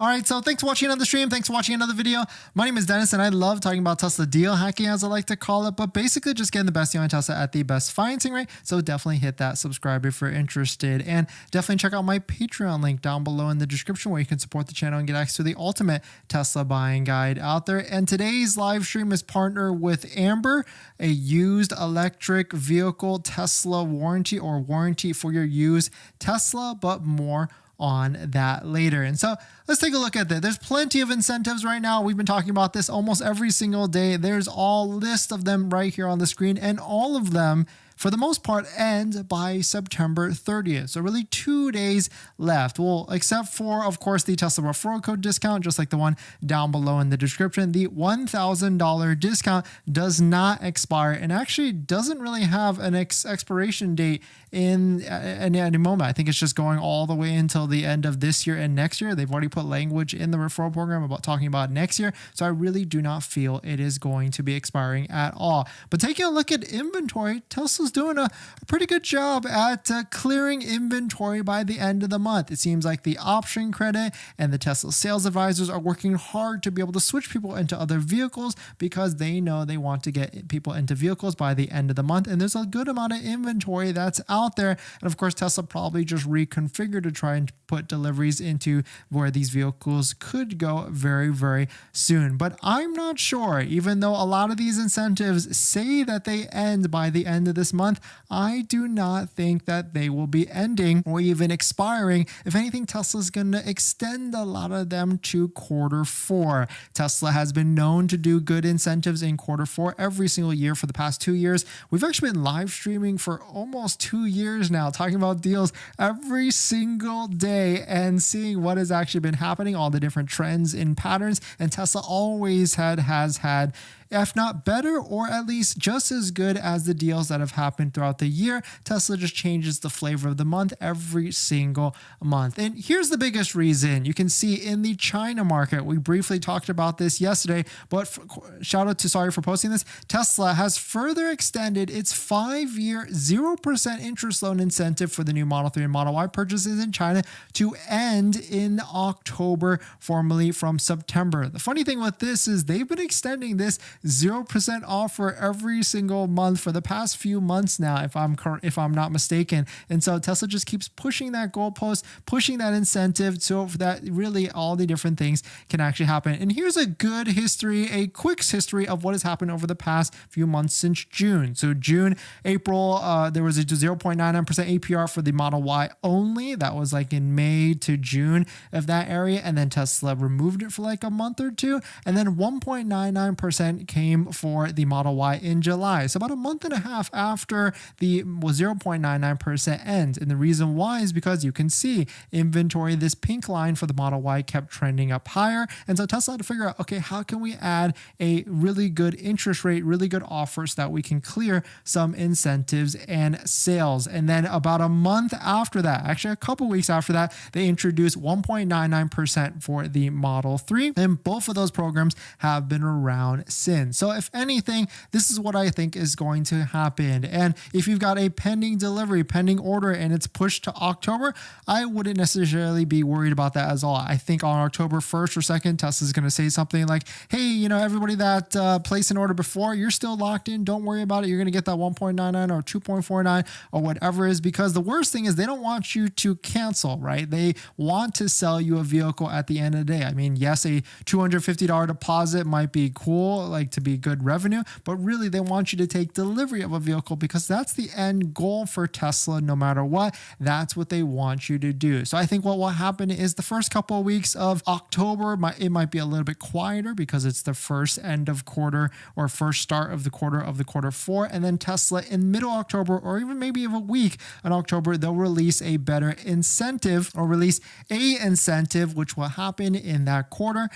All right, so thanks for watching another stream. Thanks for watching another video. My name is Dennis, and I love talking about Tesla deal hacking, as I like to call it, but basically just getting the best deal on Tesla at the best financing rate. So definitely hit that subscribe if you're interested, and definitely check out my Patreon link down below in the description where you can support the channel and get access to the ultimate Tesla buying guide out there. And today's live stream is partnered with Amber, a used electric vehicle Tesla warranty or warranty for your used Tesla, but more on that later. And so let's take a look at that. There's plenty of incentives right now. We've been talking about this almost every single day. There's all list of them right here on the screen, and all of them for the most part end by September 30th. So really 2 days left. Well, except for, of course, the Tesla referral code discount, just like the one down below in the description. The $1,000 discount does not expire and actually doesn't really have an expiration date in any moment. I think it's just going all the way until the end of this year and next year. They've already put language in the referral program about talking about next year. So I really do not feel it is going to be expiring at all. But taking a look at inventory, Tesla's doing a pretty good job at clearing inventory by the end of the month. It seems like the option credit and the Tesla sales advisors are working hard to be able to switch people into other vehicles because they know they want to get people into vehicles by the end of the month. And there's a good amount of inventory that's out there. And of course, Tesla probably just reconfigured to try and put deliveries into where these vehicles could go very, very soon. But I'm not sure, even though a lot of these incentives say that they end by the end of this month, I do not think that they will be ending or even expiring. If anything, Tesla's going to extend a lot of them to Q4. Tesla has been known to do good incentives in Q4 every single year for the past 2 years. We've actually been live streaming for almost 2 years now, talking about deals every single day and seeing what has actually been happening, all the different trends and patterns. And Tesla always has had, if not better, or at least just as good as the deals that have happened throughout the year. Tesla just changes the flavor of the month every single month. And here's the biggest reason. You can see in the China market, we briefly talked about this yesterday, but shout out to Sorry for posting this. Tesla has further extended its 5-year 0% interest loan incentive for the new Model 3 and Model Y purchases in China to end in October, formerly from September. The funny thing with this is they've been extending this 0% offer every single month for the past few months now, if I'm not mistaken. And so Tesla just keeps pushing that goalpost, pushing that incentive so that really all the different things can actually happen. And here's a good history, a quick history of what has happened over the past few months since June. So June, April, there was a 0.99% APR for the Model Y only. That was like in May to June of that area. And then Tesla removed it for like a month or two. And then 1.99% came for the Model Y in July. So about a month and a half after the 0.99% ends. And the reason why is because you can see inventory, this pink line for the Model Y kept trending up higher. And so Tesla had to figure out, okay, how can we add a really good interest rate, really good offer so that we can clear some incentives and sales. And then about a month after that, actually a couple weeks after that, they introduced 1.99% for the Model 3. And both of those programs have been around since. So if anything, this is what I think is going to happen. And if you've got a pending delivery, pending order, and it's pushed to October, I wouldn't necessarily be worried about that as all. I think on October 1st or 2nd, Tesla's going to say something like, hey, everybody that placed an order before, you're still locked in. Don't worry about it. You're going to get that 1.99 or 2.49 or whatever it is, because the worst thing is they don't want you to cancel, right? They want to sell you a vehicle at the end of the day. I mean, yes, a $250 deposit might be cool, like to be good revenue, but really they want you to take delivery of a vehicle because that's the end goal for Tesla. No matter what, that's what they want you to do. So I think what will happen is the first couple of weeks of October, it might be a little bit quieter because it's the first end of quarter or first start of the quarter 4. And then Tesla in middle October, or even maybe of a week in October, they'll release a better incentive or release a incentive, which will happen in that quarter,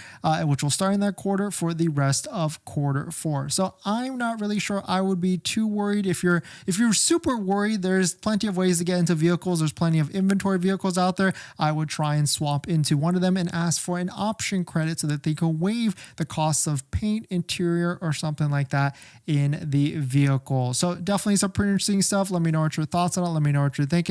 which will start in that quarter for the rest of Q4. So I'm not really sure I would be too worried. If you're super worried, there's plenty of ways to get into vehicles. There's plenty of inventory vehicles out there. I would try and swap into one of them and ask for an option credit so that they can waive the costs of paint, interior, or something like that in the vehicle. So definitely some pretty interesting stuff. Let me know what your thoughts on it. Let me know what you're thinking.